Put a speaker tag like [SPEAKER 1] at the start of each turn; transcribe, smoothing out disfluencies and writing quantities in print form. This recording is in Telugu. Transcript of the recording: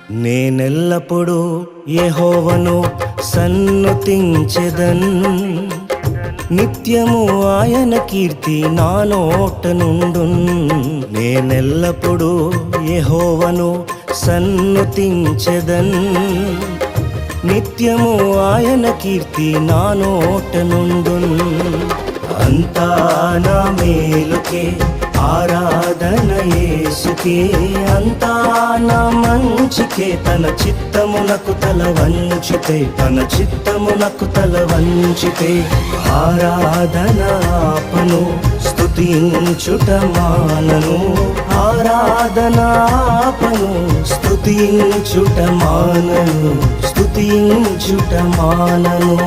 [SPEAKER 1] నేనెల్లప్పుడూ యెహోవాను సన్నుతించెదన్, నిత్యము ఆయన కీర్తి నా నోట నుండున్. నేనెల్లప్పుడూ యెహోవాను సన్నుతించెదన్, నిత్యము ఆయన కీర్తి నా నోట నుండున్. అంతా నా మేలుకే ఆరాధన యేసుకే, అంతా నా మంచికే. తన చిత్తమునకు తల వంచితే, తన చిత్తమునకు తల వంచితే ఆరాధన ఆపను, స్తుతించుట మానను. ఆరాధన ఆపను, స్తుతించుట మానను, స్తుతించుట మానను.